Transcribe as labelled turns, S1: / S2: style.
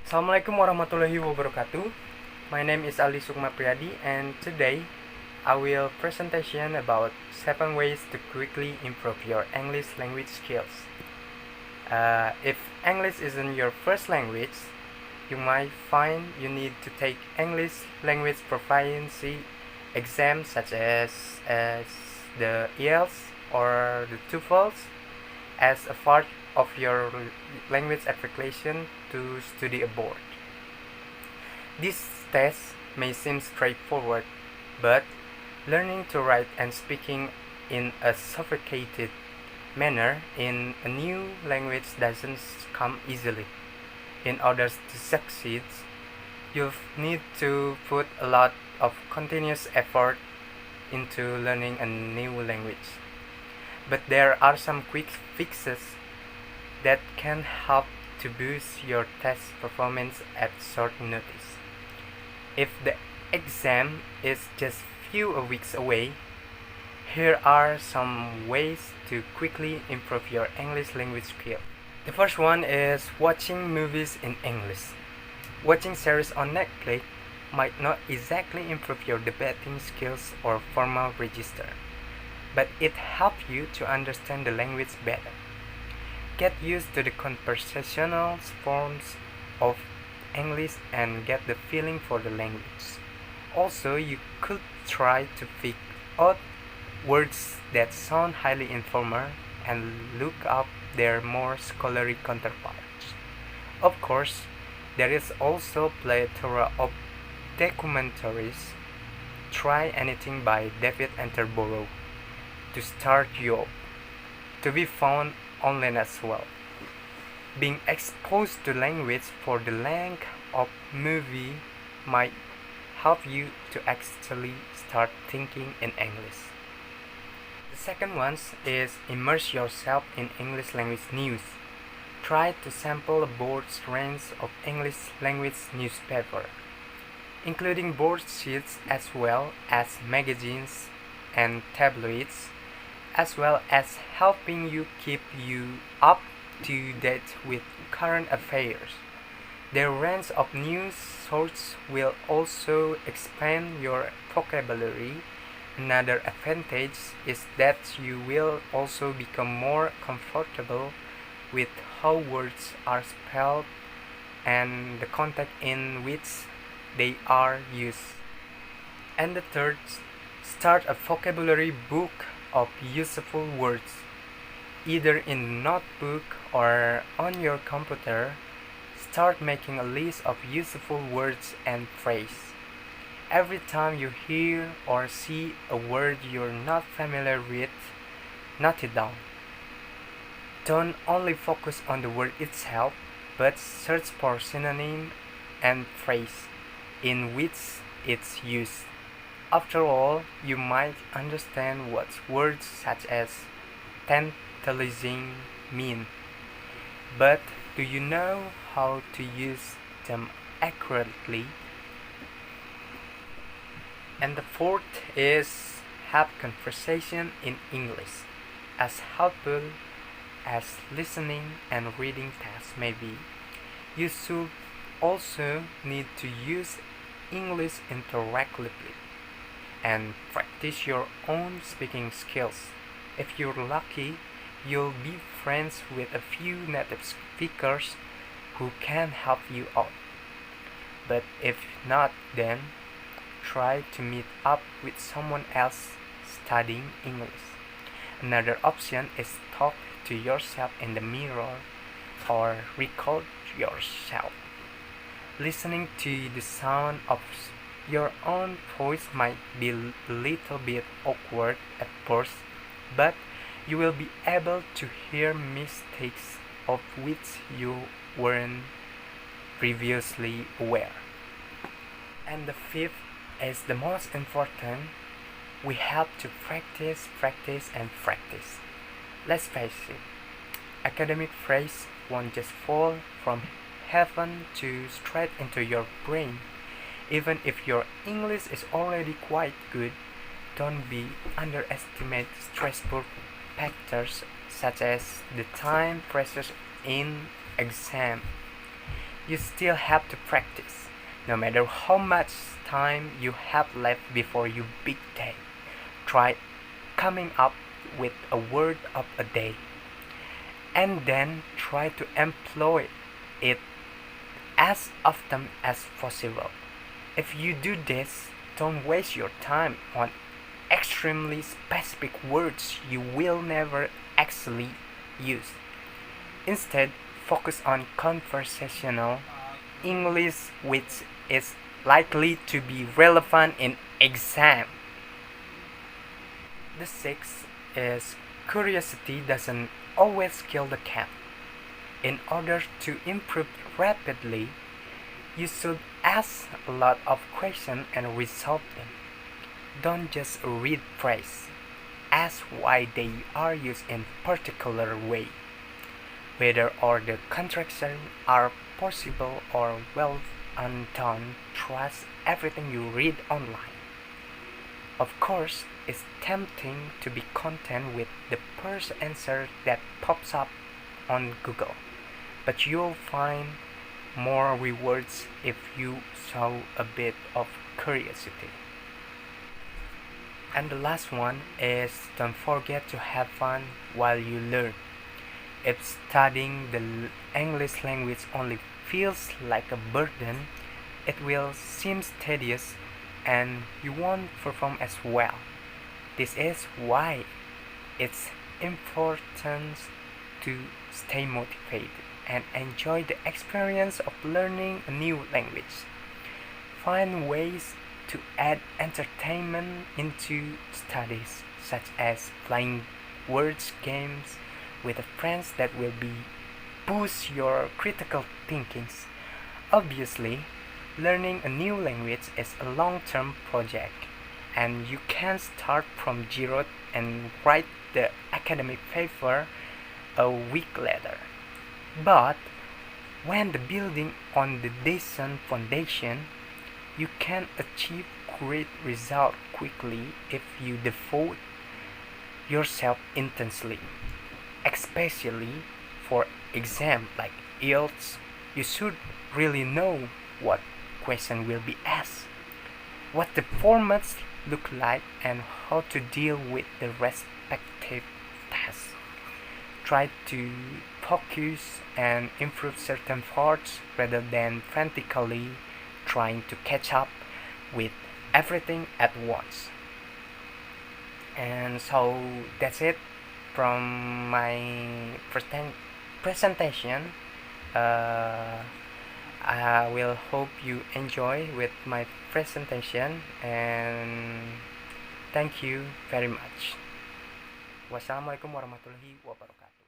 S1: Assalamualaikum warahmatullahi wabarakatuh. My name is Aldy Sukma and today I will presentation about 7 ways to quickly improve your English language skills. If English isn't your first language, you might find you need to take English language proficiency exams such as the IELTS or the TOEFL as a part of your language application to study abroad. These tests may seem straightforward, but learning to write and speaking in a sophisticated manner in a new language doesn't come easily. In order to succeed, you need to put a lot of continuous effort into learning a new language. But there are some quick fixes that can help to boost your test performance at short notice. If the exam is just few weeks away, here are some ways to quickly improve your English language skill. The first one is watching movies in English. Watching series on Netflix might not exactly improve your debating skills or formal register, but it helps you to understand the language better. Get used to the conversational forms of English and get the feeling for the language. Also, you could try to pick out words that sound highly informal and look up their more scholarly counterparts. Of course, there is also a plethora of documentaries. Try anything by David Attenborough to start you up, to be found online as well. Being exposed to language for the length of movie might help you to actually start thinking in English. The second one is immerse yourself in English language news. Try to sample a broad range of English language newspaper, including broadsheets as well as magazines and tabloids, as well as helping you keep you up to date with current affairs. The range of news sources will also expand your vocabulary. Another advantage is that you will also become more comfortable with how words are spelled and the context in which they are used. And the third, start a vocabulary book of useful words, either in notebook or on your computer. Start making a list of useful words and phrases. Every time you hear or see a word you're not familiar with, note it down. Don't only focus on the word itself, but search for synonym and phrase in which it's used. After all, you might understand what words such as tantalizing mean, but do you know how to use them accurately? And the fourth is have conversation in English. As helpful as listening and reading tasks may be, you should also need to use English interactively and practice your own speaking skills. If you're lucky, you'll be friends with a few native speakers who can help you out. But if not, then try to meet up with someone else studying English. Another option is talk to yourself in the mirror or record yourself. Listening to the sound of your own voice might be a little bit awkward at first, but you will be able to hear mistakes of which you weren't previously aware. And the fifth is the most important. We have to practice, practice, and practice. Let's face it, academic phrase won't just fall from heaven to straight into your brain. Even if your English is already quite good, don't be underestimate stressful factors such as the time pressures in exam. you still have to practice. No matter how much time you have left before your big day, try coming up with a word of a day, and then try to employ it as often as possible. If you do this, don't waste your time on extremely specific words you will never actually use. Instead, focus on conversational English which is likely to be relevant in exam. The sixth is curiosity doesn't always kill the cat. In order to improve rapidly, you should ask a lot of questions and resolve them. Don't just read phrase. Ask why they are used in particular way, whether or the contractions are possible or well undone. Trust everything you read online. Of course, it's tempting to be content with the first answer that pops up on Google, but you'll find more rewards if you show a bit of curiosity. And the last one is don't forget to have fun while you learn. If studying the English language only feels like a burden, it will seem tedious and you won't perform as well. This is why it's important to stay motivated and enjoy the experience of learning a new language. Find ways to add entertainment into studies, such as playing words games with friends that will be boost your critical thinkings. Obviously, learning a new language is a long-term project, and you can start from zero and write the academic paper a week later. But when the building on the decent foundation, you can achieve great results quickly if you devote yourself intensely. Especially for exam like IELTS, you should really know what question will be asked, what the formats look like, and how to deal with the respective tasks. Try to focus and improve certain parts rather than frantically trying to catch up with everything at once. And so that's it from my presentation. I will hope you enjoy with my presentation, and thank you very much. Wassalamualaikum warahmatullahi wabarakatuh.